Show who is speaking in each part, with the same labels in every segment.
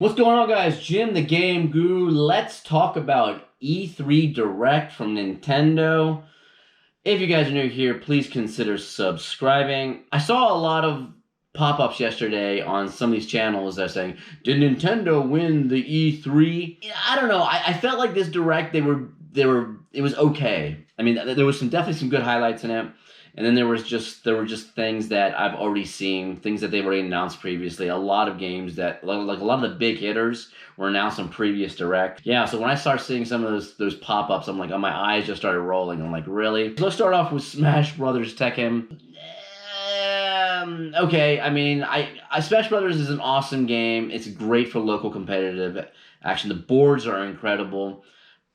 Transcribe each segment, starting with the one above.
Speaker 1: What's going on, guys? Jim, the Game Guru. Let's talk about E3 Direct from Nintendo. If you guys are new here, please consider subscribing. I saw a lot of pop-ups yesterday on some of these channels that are saying, "Did Nintendo win the E3?" I don't know. I felt like this Direct, it was okay. I mean, there was definitely some good highlights in it. And then there were just things that I've already seen, things that they've already announced previously. A lot of games that like a lot of the big hitters were announced on previous Direct. Yeah, so when I start seeing some of those pop-ups, I'm like, oh, my eyes just started rolling. I'm like, really? So let's start off with Smash Brothers Tekken. Okay, I mean, I Smash Brothers is an awesome game. It's great for local competitive action. The boards are incredible.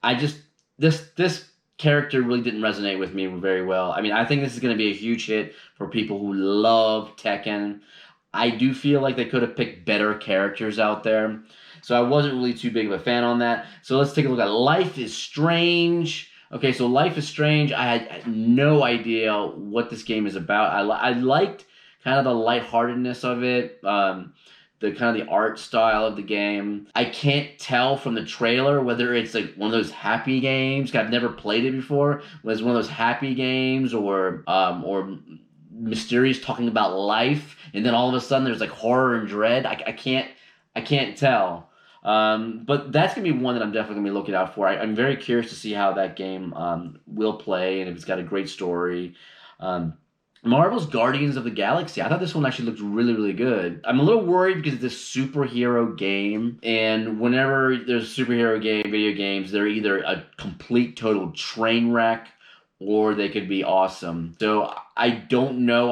Speaker 1: I just this character really didn't resonate with me very well. I mean, I think this is going to be a huge hit for people who love Tekken. I do feel like they could have picked better characters out there. So I wasn't really too big of a fan on that. So let's take a look at Life is Strange. Okay, so Life is Strange, I had no idea what this game is about. I liked kind of the lightheartedness of it. The kind of the art style of the game. I can't tell from the trailer whether it's like one of those happy games. 'Cause I've never played it before. Whether it's one of those happy games or mysterious talking about life, and then all of a sudden there's like horror and dread. I can't tell. But that's gonna be one that I'm definitely gonna be looking out for. I'm very curious to see how that game will play and if it's got a great story. Marvel's Guardians of the Galaxy. I thought this one actually looked really, really good. I'm a little worried because it's a superhero game, and whenever there's a superhero game, video games, they're either a complete total train wreck or they could be awesome. So I don't know.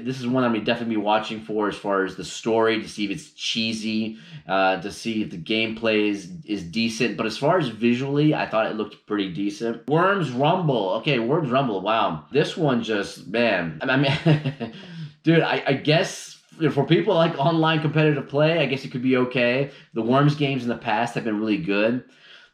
Speaker 1: This is one I'm definitely be watching for as far as the story, to see if it's cheesy, to see if the gameplay is decent. But as far as visually, I thought it looked pretty decent. Worms Rumble. Okay, Worms Rumble. Wow, this one just, man. I mean, dude, I guess for people like online competitive play, I guess it could be okay. The Worms games in the past have been really good.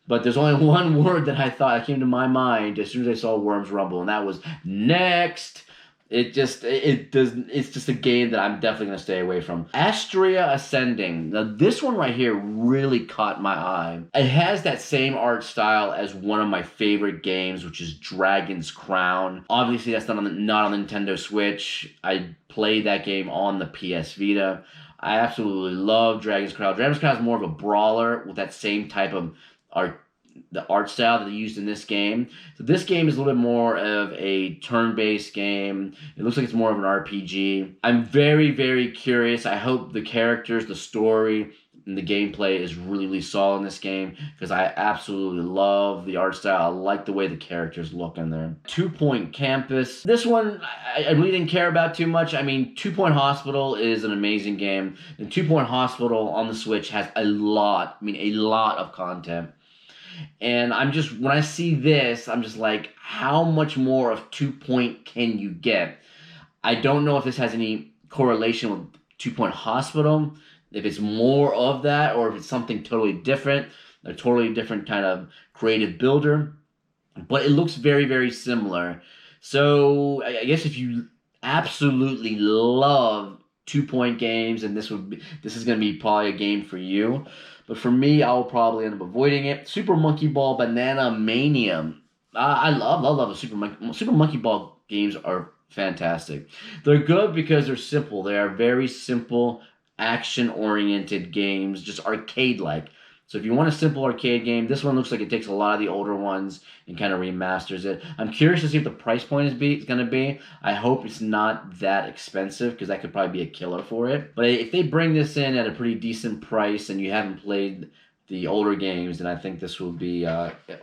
Speaker 1: But there's only one word that I thought that came to my mind as soon as I saw Worms Rumble, and that was next. It's just a game that I'm definitely gonna stay away from. Astria Ascending. Now this one right here really caught my eye. It has that same art style as one of my favorite games, which is Dragon's Crown. Obviously, that's not on the Nintendo Switch. I played that game on the PS Vita. I absolutely love Dragon's Crown. Dragon's Crown is more of a brawler with that same type of the art style that they used in this game. So this game is a little bit more of a turn-based game. It looks like it's more of an RPG. I'm very, very curious. I hope the characters, the story, and the gameplay is really, really solid in this game because I absolutely love the art style. I like the way the characters look in there. 2 Point Campus. This one I really didn't care about too much. I mean, 2 Point Hospital is an amazing game. And 2 Point Hospital on the Switch has a lot of content. And when I see this, I'm just like, how much more of 2 Point can you get? I don't know if this has any correlation with 2 Point Hospital, if it's more of that, or if it's something totally different, a totally different kind of creative builder. But it looks very, very similar. So I guess if you absolutely love 2 Point games, and this is going to be probably a game for you. But for me, I'll probably end up avoiding it. Super Monkey Ball Banana Mania. I love the Super Monkey Ball games are fantastic. They're good because they're simple. They are very simple, action-oriented games, just arcade-like. So if you want a simple arcade game, this one looks like it takes a lot of the older ones and kind of remasters it. I'm curious to see what the price point is going to be. I hope it's not that expensive because that could probably be a killer for it. But if they bring this in at a pretty decent price and you haven't played the older games, then I think this will be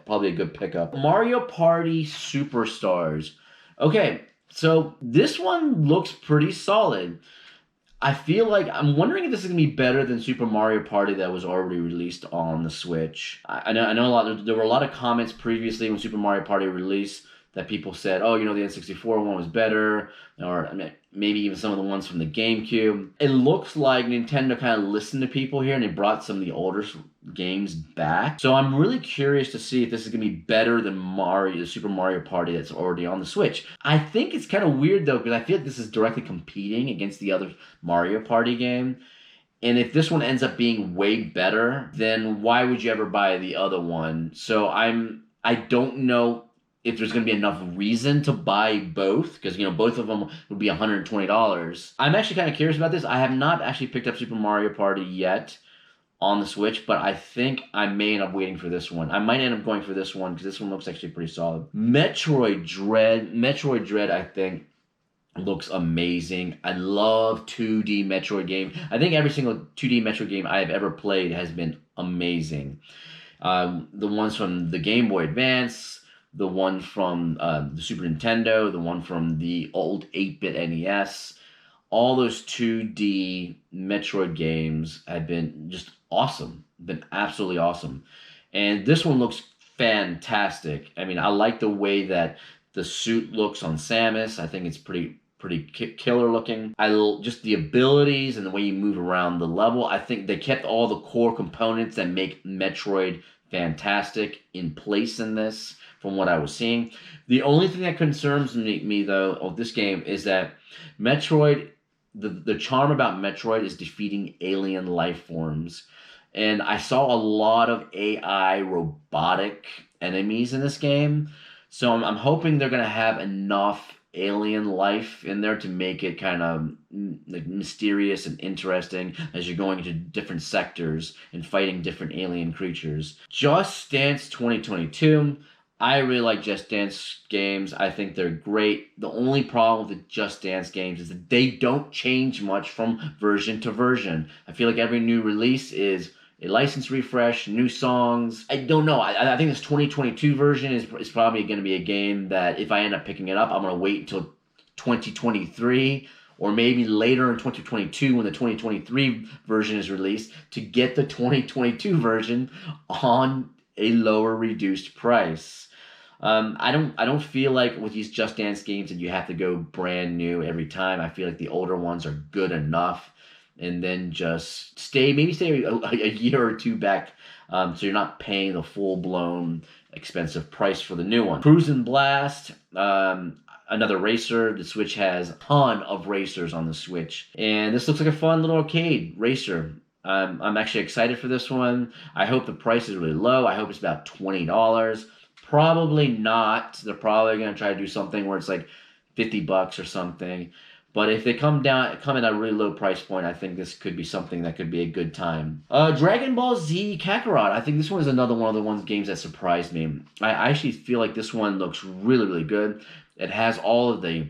Speaker 1: probably a good pickup. Mario Party Superstars. Okay, so this one looks pretty solid. I feel like I'm wondering if this is gonna be better than Super Mario Party that was already released on the Switch. I know a lot. There were a lot of comments previously when Super Mario Party released that people said, "Oh, the N64 one was better," or maybe even some of the ones from the GameCube. It looks like Nintendo kind of listened to people here and they brought some of the older games back. So I'm really curious to see if this is going to be better than the Super Mario Party that's already on the Switch. I think it's kind of weird though because I feel like this is directly competing against the other Mario Party game. And if this one ends up being way better, then why would you ever buy the other one? So I don't know if there's going to be enough reason to buy both, because both of them would be $120. I'm actually kind of curious about this. I have not actually picked up Super Mario Party yet on the Switch, but I think I may end up waiting for this one. I might end up going for this one because this one looks actually pretty solid. Metroid Dread, I think looks amazing. I love 2D Metroid game. I think every single 2D Metroid game I have ever played has been amazing. The ones from the Game Boy Advance, the one from the Super Nintendo, the one from the old 8-bit NES, all those 2D Metroid games have been just awesome. Been absolutely awesome. And this one looks fantastic. I mean, I like the way that the suit looks on Samus. I think it's pretty killer looking. Just the abilities and the way you move around the level. I think they kept all the core components that make Metroid fantastic in place in this, from what I was seeing. The only thing that concerns me though of this game is that Metroid, the charm about Metroid is defeating alien life forms. And I saw a lot of AI robotic enemies in this game. So I'm hoping they're going to have enough alien life in there to make it kind of like mysterious and interesting as you're going into different sectors and fighting different alien creatures. Just Dance 2022. I really like Just Dance games. I think they're great. The only problem with the Just Dance games is that they don't change much from version to version. I feel like every new release is a license refresh, new songs. I don't know. I think this 2022 version is probably going to be a game that if I end up picking it up, I'm going to wait until 2023 or maybe later in 2022 when the 2023 version is released to get the 2022 version on a lower reduced price. I don't feel like with these Just Dance games that you have to go brand new every time. I feel like the older ones are good enough. And then just stay a year or two back, so you're not paying the full-blown expensive price for the new one. Cruisin Blast, another racer. The Switch has a ton of racers on the Switch. And this looks like a fun little arcade racer. I'm actually excited for this one. I hope the price is really low. I hope it's about $20. Probably not. They're probably going to try to do something where it's like $50 or something. But if they come at a really low price point, I think this could be something that could be a good time. Dragon Ball Z Kakarot. I think this one is another one of the games that surprised me. I actually feel like this one looks really, really good. It has all of the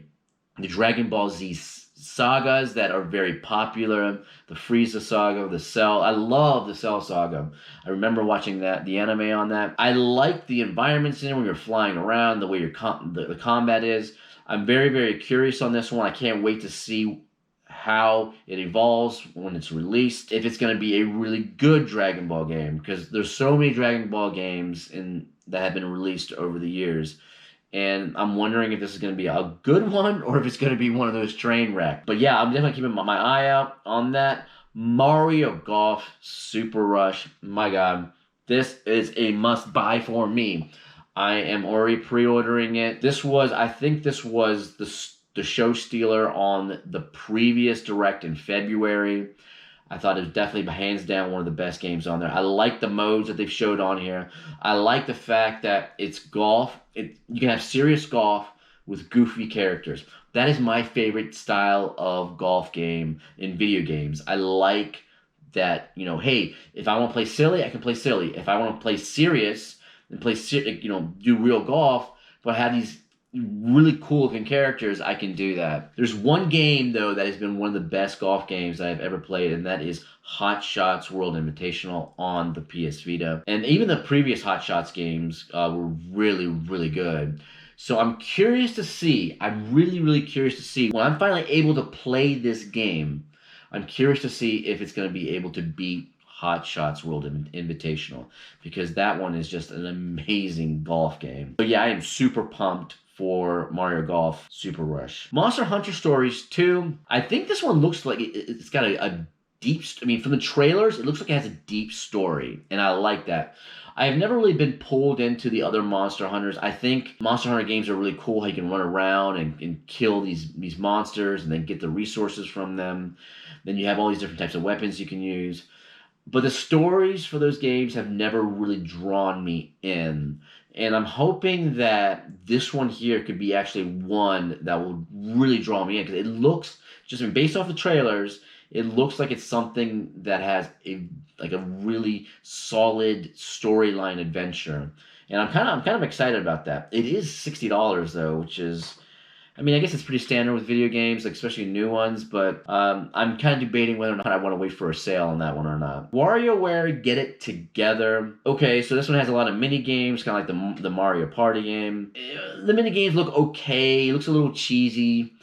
Speaker 1: Dragon Ball Z sagas that are very popular. The Frieza saga, the Cell. I love the Cell saga. I remember watching the anime on that. I like the environments in it when you're flying around, the way the combat is. I'm very, very curious on this one. I can't wait to see how it evolves when it's released. If it's going to be a really good Dragon Ball game, because there's so many Dragon Ball games that have been released over the years. And I'm wondering if this is going to be a good one or if it's going to be one of those train wrecks. But yeah, I'm definitely keeping my eye out on that. Mario Golf Super Rush. My God, this is a must-buy for me. I am already pre-ordering it. I think this was the show stealer on the previous Direct in February. I thought it was definitely hands down one of the best games on there. I like the modes that they've showed on here. I like the fact that it's golf. You can have serious golf with goofy characters. That is my favorite style of golf game in video games. I like that, hey, if I want to play silly, I can play silly. If I want to play serious and do real golf, but have these really cool looking characters, I can do that. There's one game though that has been one of the best golf games that I've ever played, and that is Hot Shots World Invitational on the PS Vita. And even the previous Hot Shots games were really, really good. So I'm curious to see, I'm really, really curious to see, when I'm finally able to play this game, I'm curious to see if it's going to be able to beat Hot Shots World Invitational, because that one is just an amazing golf game. So yeah, I am super pumped for Mario Golf Super Rush. Monster Hunter Stories 2. I think this one looks like it's got a deep. I mean, from the trailers, it looks like it has a deep story, and I like that. I've never really been pulled into the other Monster Hunters. I think Monster Hunter games are really cool. How you can run around and kill these monsters and then get the resources from them. Then you have all these different types of weapons you can use. But the stories for those games have never really drawn me in. And I'm hoping that this one here could be actually one that will really draw me in. Because it looks, just I mean, based off the trailers, it looks like it's something that has a really solid storyline adventure. And I'm kind of excited about that. It is $60 though, which is, I mean, I guess it's pretty standard with video games, like especially new ones, but I'm kind of debating whether or not I want to wait for a sale on that one or not. Warioware, Get It Together. Okay, so this one has a lot of mini games, kind of like the Mario Party game. The mini games look okay. It looks a little cheesy.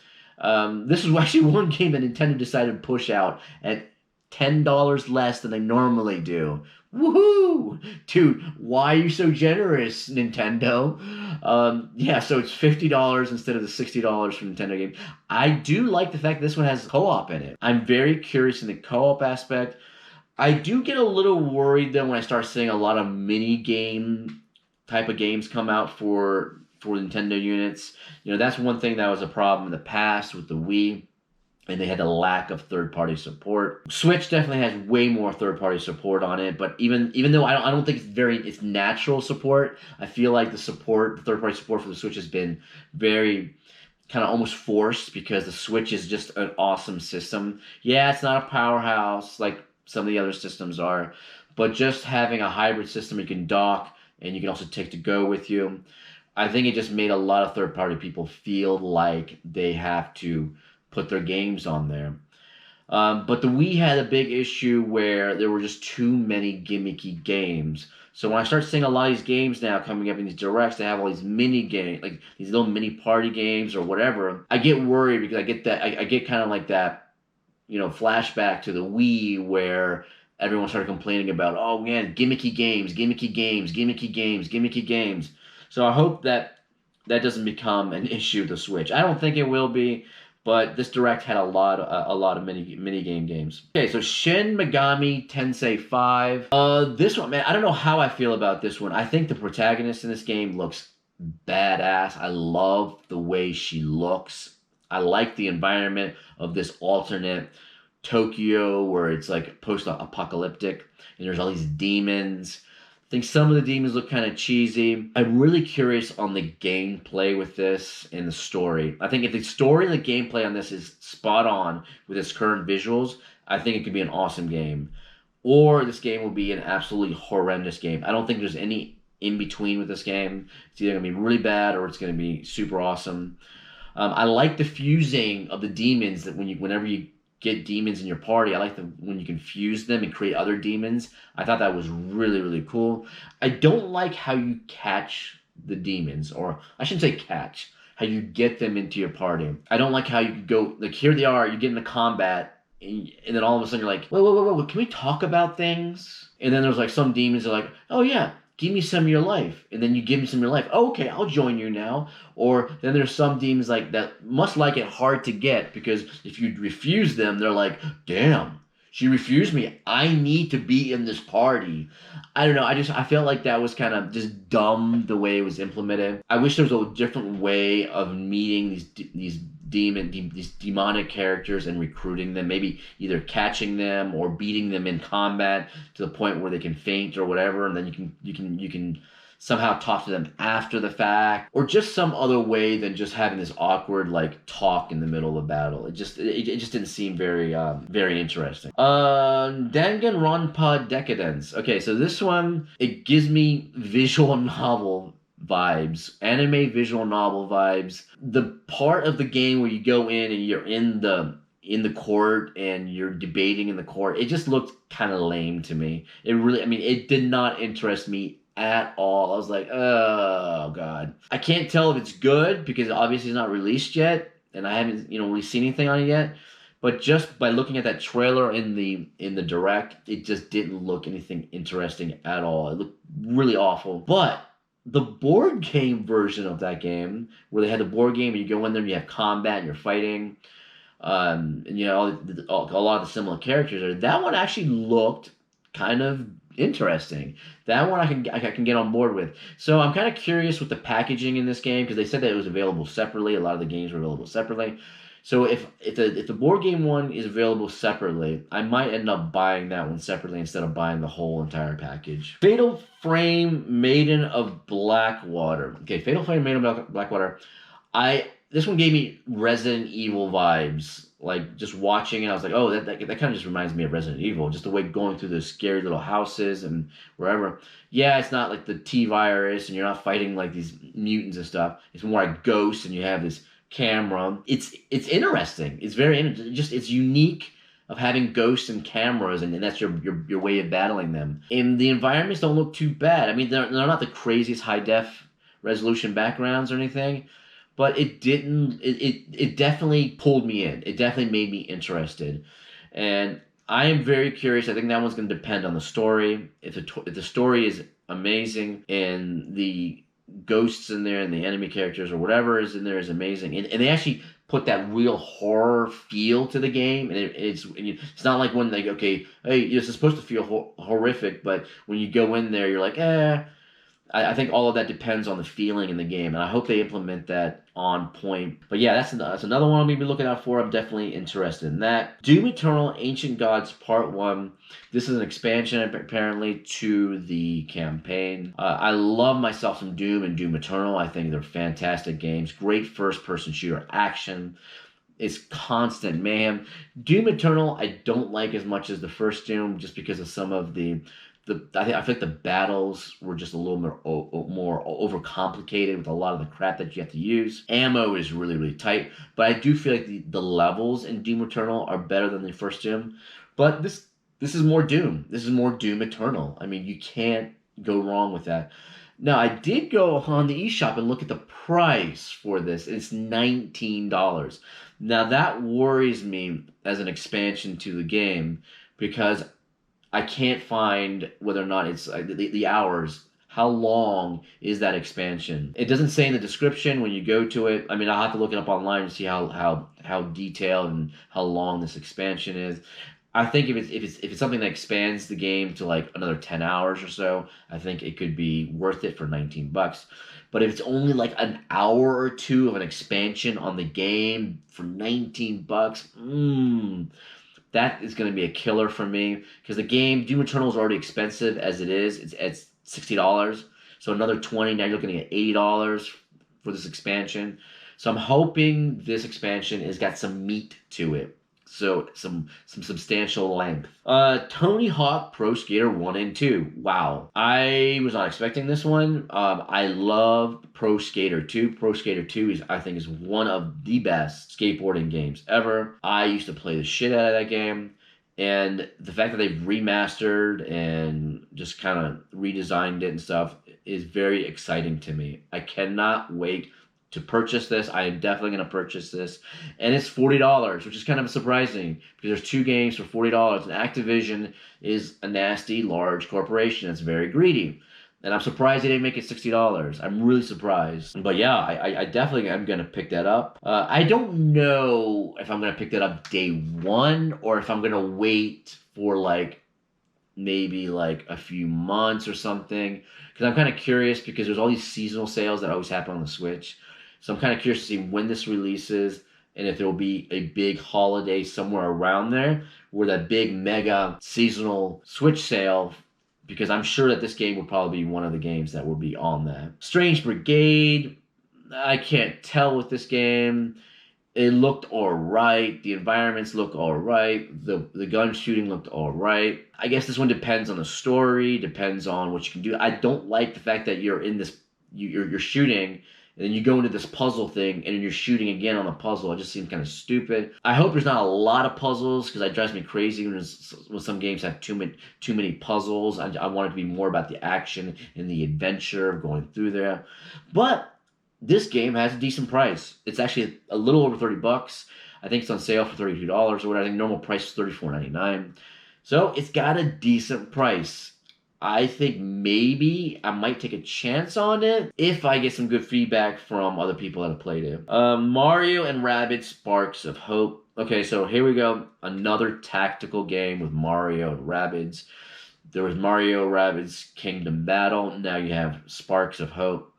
Speaker 1: This is actually one game that Nintendo decided to push out at $10 less than they normally do. Woohoo! Dude, why are you so generous, Nintendo? Yeah, so it's $50 instead of the $60 for Nintendo game. I do like the fact that this one has co-op in it. I'm very curious in the co-op aspect. I do get a little worried though when I start seeing a lot of mini game type of games come out for Nintendo units. You know, that's one thing that was a problem in the past with the Wii. And they had a lack of third-party support. Switch definitely has way more third-party support on it, but even though I don't think it's natural support, I feel like the third-party support for the Switch has been very kind of almost forced because the Switch is just an awesome system. Yeah, it's not a powerhouse like some of the other systems are, but just having a hybrid system you can dock and you can also take to go with you, I think it just made a lot of third-party people feel like they have to put their games on there. But the Wii had a big issue where there were just too many gimmicky games. So when I start seeing a lot of these games now coming up in these directs, they have all these mini games, like these little mini party games or whatever, I get worried because I get kind of like that, you know, flashback to the Wii where everyone started complaining about, oh man, gimmicky games, gimmicky games, gimmicky games, gimmicky games. So I hope that doesn't become an issue with the Switch. I don't think it will be. But this Direct had a lot of mini game games. Okay, so Shin Megami Tensei 5. This one, man, I don't know how I feel about this one. I think the protagonist in this game looks badass. I love the way she looks. I like the environment of this alternate Tokyo where it's like post-apocalyptic and there's all these demons. I think some of the demons look kind of cheesy. I'm really curious on the gameplay with this and the story. I think if the story and the gameplay on this is spot on with its current visuals, I think it could be an awesome game. Or this game will be an absolutely horrendous game. I don't think there's any in between with this game. It's either going to be really bad or it's going to be super awesome. I like the fusing of the demons that whenever you get demons in your party. I like when you can fuse them and create other demons. I thought that was really, really cool. I don't like how you catch the demons, or I shouldn't say catch, how you get them into your party. I don't like how you go, like here they are, you get into combat, and then all of a sudden you're like, whoa, can we talk about things? And then there's like some demons that are like, oh yeah, give me some of your life. And then you give me some of your life. Oh, okay, I'll join you now. Or then there's some demons like that must like it hard to get because if you refuse them, they're like, damn, she refused me. I need to be in this party. I don't know. I felt like that was kind of just dumb the way it was implemented. I wish there was a different way of meeting these demonic characters and recruiting them, maybe either catching them or beating them in combat to the point where they can faint or whatever, and then you can somehow talk to them after the fact, or just some other way than just having this awkward like talk in the middle of a battle. It just didn't seem very interesting. Danganronpa Decadence. Okay, so this one, it gives me visual novel vibes, anime visual novel vibes. The part of the game where you go in and you're in the court and you're debating in the court, it just looked kind of lame to me. It did not interest me at all. I was like, oh god. I can't tell if it's good because obviously it's not released yet and I haven't really seen anything on it yet. But just by looking at that trailer in the direct, it just didn't look anything interesting at all. It looked really awful. But the board game version of that game, where they had the board game and you go in there and you have combat and you're fighting, And you know, a lot of the similar characters are. That one actually looked kind of interesting. That one I can get on board with. So I'm kind of curious with the packaging in this game because they said that it was available separately. A lot of the games were available separately. So if the board game one is available separately, I might end up buying that one separately instead of buying the whole entire package. Fatal Frame Maiden of Blackwater. Okay, Fatal Frame Maiden of Blackwater. This one gave me Resident Evil vibes. Like just watching it, I was like, oh, that kind of just reminds me of Resident Evil. Just the way going through those scary little houses and wherever. Yeah, it's not like the T virus, and you're not fighting like these mutants and stuff. It's more like ghosts, and you have this camera. It's interesting. It's very just it's unique of having ghosts and cameras, and that's your way of battling them. And the environments don't look too bad. I mean, they're not the craziest high def resolution backgrounds or anything, but it definitely pulled me in. It definitely made me interested, and I am very curious. I think that one's going to depend on the story. If the story is amazing and the ghosts in there and the enemy characters or whatever is in there is amazing, and they actually put that real horror feel to the game, and it's not like when they okay, hey, it's supposed to feel horrific, but when you go in there, you're like, eh. I think all of that depends on the feeling in the game, and I hope they implement that on point. But yeah, that's another one I'm going to be looking out for. I'm definitely interested in that. Doom Eternal Ancient Gods Part 1. This is an expansion, apparently, to the campaign. I love myself some Doom and Doom Eternal. I think they're fantastic games. Great first-person shooter action. It's constant mayhem. Doom Eternal I don't like as much as the first Doom just because of some of I feel like the battles were just a little more overcomplicated with a lot of the crap that you have to use. Ammo is really, really tight, but I do feel like the levels in Doom Eternal are better than the first Doom. But this is more Doom. This is more Doom Eternal. I mean, you can't go wrong with that. Now, I did go on the eShop and look at the price for this. It's $19. Now, that worries me as an expansion to the game because I can't find whether or not it's the hours. How long is that expansion? It doesn't say in the description when you go to it. I mean, I'll have to look it up online to see how detailed and how long this expansion is. I think if it's something that expands the game to like another 10 hours or so, I think it could be worth it for $19. But if it's only like an hour or two of an expansion on the game for $19, that is going to be a killer for me because the game Doom Eternal is already expensive as it is. It's $60, so another $20. Now you're looking at $80 for this expansion. So I'm hoping this expansion has got some meat to it. So some substantial length. Tony Hawk Pro Skater 1 and 2. Wow. I was not expecting this one. I love Pro Skater 2. Pro Skater 2 I think is one of the best skateboarding games ever. I used to play the shit out of that game. And the fact that they've remastered and just kind of redesigned it and stuff is very exciting to me. I cannot wait to purchase this. I am definitely going to purchase this. And it's $40, which is kind of surprising because there's two games for $40. And Activision is a nasty, large corporation that's very greedy. And I'm surprised they didn't make it $60. I'm really surprised. But yeah, I definitely am going to pick that up. I don't know if I'm going to pick that up day one or if I'm going to wait for like maybe like a few months or something. Because I'm kind of curious because there's all these seasonal sales that always happen on the Switch. So I'm kind of curious to see when this releases and if there will be a big holiday somewhere around there where that big mega seasonal Switch sale, because I'm sure that this game will probably be one of the games that will be on that. Strange Brigade, I can't tell with this game. It looked alright. The environments look alright. The gun shooting looked alright. I guess this one depends on the story, depends on what you can do. I don't like the fact that you're in this, you're shooting, and then you go into this puzzle thing, and then you're shooting again on the puzzle. It just seems kind of stupid. I hope there's not a lot of puzzles, because it drives me crazy when some games have too many puzzles. I want it to be more about the action and the adventure of going through there. But this game has a decent price. It's actually a little over $30. I think it's on sale for $32 or whatever. I think normal price is $34.99. So it's got a decent price. I think maybe I might take a chance on it if I get some good feedback from other people that have played it. Mario and Rabbids Sparks of Hope. Okay, so here we go. Another tactical game with Mario and Rabbids. There was Mario Rabbids Kingdom Battle. Now you have Sparks of Hope.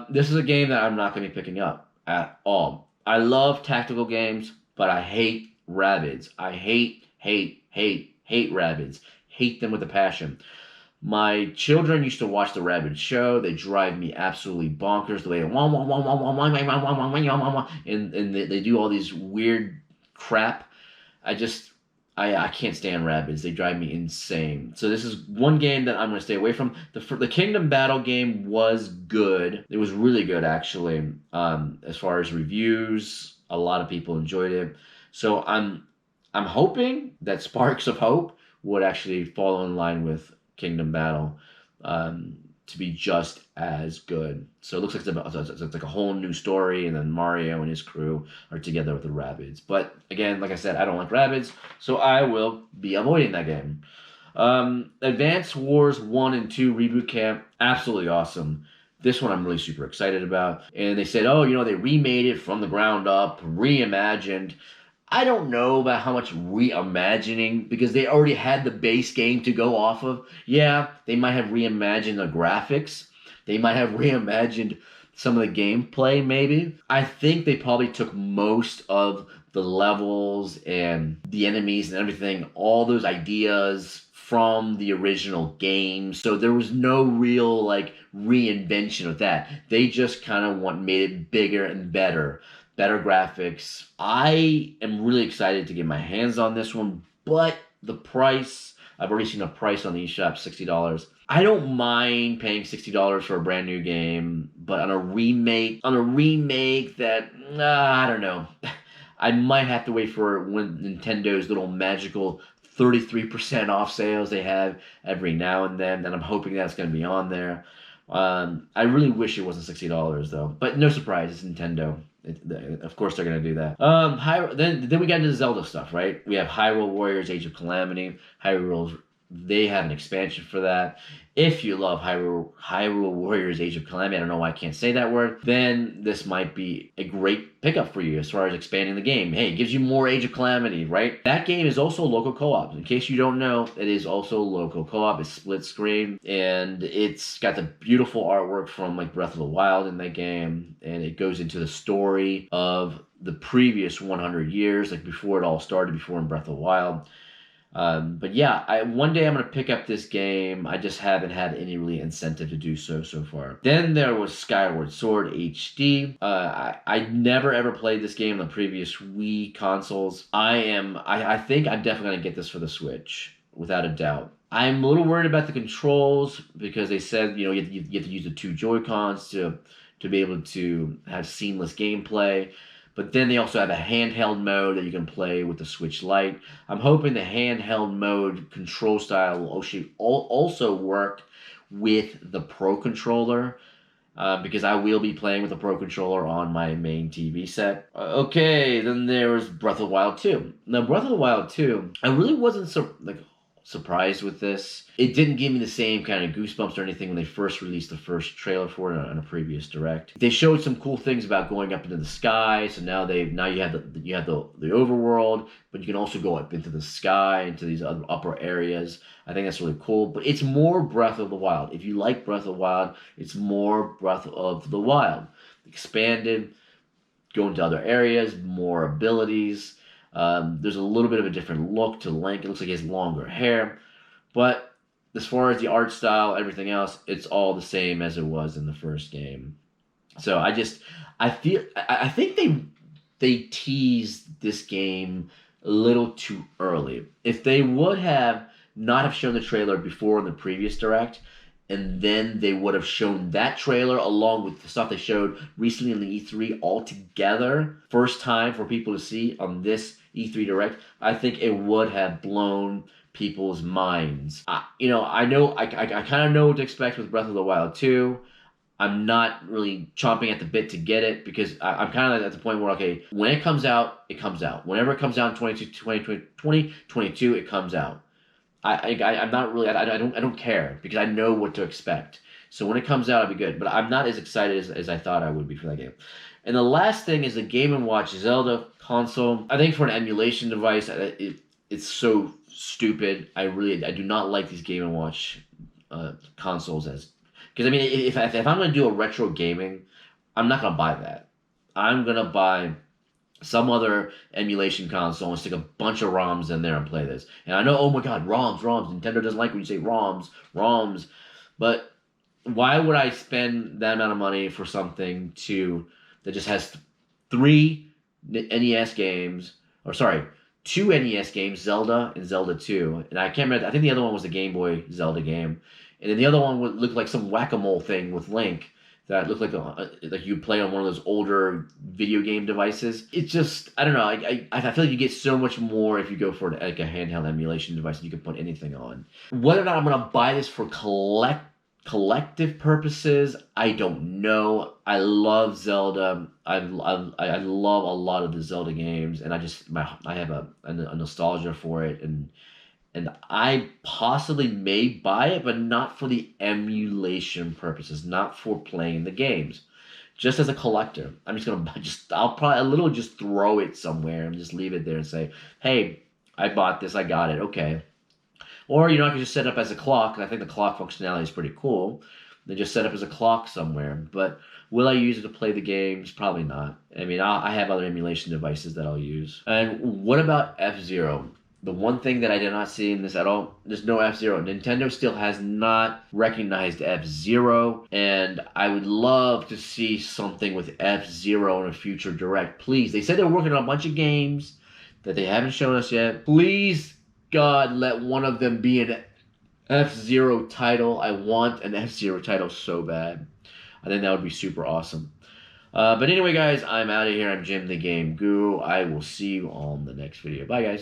Speaker 1: This is a game that I'm not going to be picking up at all. I love tactical games, but I hate Rabbids. I hate Rabbids. Hate them with a passion. My children used to watch the Rabbids show. They drive me absolutely bonkers the way they do all these weird crap. I just I can't stand Rabbids. They drive me insane. So this is one game that I'm going to stay away from. The Kingdom Battle game was good. It was really good, actually. As far as reviews, a lot of people enjoyed it. So I'm hoping that Sparks of Hope would actually fall in line with Kingdom Battle to be just as good. So it looks like it's like a whole new story, and then Mario and his crew are together with the Rabbids. But again, like I said, I don't like Rabbids, so I will be avoiding that game. Advance Wars 1 and 2 Reboot Camp, absolutely awesome. This one I'm really super excited about. And they said, oh, they remade it from the ground up, reimagined. I don't know about how much reimagining, because they already had the base game to go off of. Yeah, they might have reimagined the graphics. They might have reimagined some of the gameplay, maybe. I think they probably took most of the levels and the enemies and everything, all those ideas from the original game. So there was no real, reinvention of that. They just kind of made it bigger and better graphics. I am really excited to get my hands on this one, but the price, I've already seen a price on the eShop, $60. I don't mind paying $60 for a brand new game, but on a remake that, I don't know. I might have to wait for when Nintendo's little magical 33% off sales they have every now and then, and I'm hoping that's going to be on there. I really wish it wasn't $60 though, but no surprise, it's Nintendo. Of course they're gonna do that. Then we got into Zelda stuff, right? We have Hyrule Warriors: Age of Calamity. They have an expansion for that. If you love Hyrule Warriors: Age of Calamity, I don't know why I can't say that word, then this might be a great pickup for you as far as expanding the game. Hey, it gives you more Age of Calamity, right? That game is also local co-op. In case you don't know, it is also local co-op. It's split screen, and it's got the beautiful artwork from Breath of the Wild in that game, and it goes into the story of the previous 100 years, before it all started, before in Breath of the Wild. But yeah, one day I'm going to pick up this game. I just haven't had any really incentive to do so far. Then there was Skyward Sword HD. I never ever played this game on the previous Wii consoles. I think I'm definitely going to get this for the Switch, without a doubt. I'm a little worried about the controls, because they said, you have to use the two Joy-Cons to be able to have seamless gameplay. But then they also have a handheld mode that you can play with the Switch Lite. I'm hoping the handheld mode control style will also work with the Pro Controller, because I will be playing with the Pro Controller on my main TV set. Okay, then there was Breath of the Wild 2. Now, Breath of the Wild 2, I really wasn't surprised with this. It didn't give me the same kind of goosebumps or anything when they first released the first trailer for it on a previous direct. They showed some cool things about going up into the sky. So now you have the overworld, but you can also go up into the sky, into these other upper areas. I think that's really cool. But it's more Breath of the Wild. If you like Breath of the Wild, it's more Breath of the Wild. Expanded, go into other areas, more abilities. There's a little bit of a different look to Link. It looks like he has longer hair. But as far as the art style, everything else, it's all the same as it was in the first game. So I think they teased this game a little too early. If they would have not have shown the trailer before in the previous direct, and then they would have shown that trailer along with the stuff they showed recently in the E3 all together, first time for people to see on this E3 Direct, I think it would have blown people's minds. I kind of know what to expect with Breath of the Wild 2. I'm not really chomping at the bit to get it, because I'm kind of at the point where, okay, when it comes out, it comes out. Whenever it comes out in 2022, it comes out. I'm not really, I don't care because I know what to expect. So when it comes out, I'll be good. But I'm not as excited as I thought I would be for that game. And the last thing is the Game & Watch Zelda console. I think for an emulation device, it's so stupid. I do not like these Game & Watch consoles as, because I mean, if I'm gonna do a retro gaming, I'm not gonna buy that. I'm gonna buy some other emulation console and stick a bunch of ROMs in there and play this. And I know, oh my god, ROMs. Nintendo doesn't like when you say ROMs. But why would I spend that amount of money for something that just has three NES games, or sorry, two NES games, Zelda and Zelda 2. And I can't remember, I think the other one was the Game Boy Zelda game. And then the other one would look like some whack-a-mole thing with Link that looked like you'd play on one of those older video game devices. It's just, I don't know. I feel like you get so much more if you go for like a handheld emulation device that you can put anything on. Whether or not I'm gonna buy this for collective purposes, I don't know. I love Zelda. I love a lot of the Zelda games, and I have a nostalgia for it, and I possibly may buy it, but not for the emulation purposes, not for playing the games. Just as a collector, I'm just gonna I'll probably literally just throw it somewhere and just leave it there and say, "Hey, I bought this, I got it, okay." Or I can just set it up as a clock, and I think the clock functionality is pretty cool. Then just set up as a clock somewhere. But will I use it to play the games? Probably not. I mean, I have other emulation devices that I'll use. And what about FZero? The one thing that I did not see in this at all, there's no FZero. Nintendo still has not recognized FZero, and I would love to see something with FZero in a future direct. Please, they said they're working on a bunch of games that they haven't shown us yet. Please, God, let one of them be an FZero title. I want an FZero title so bad. I think that would be super awesome. But anyway, guys, I'm out of here. I'm Jim the Game Guru. I will see you on the next video. Bye, guys.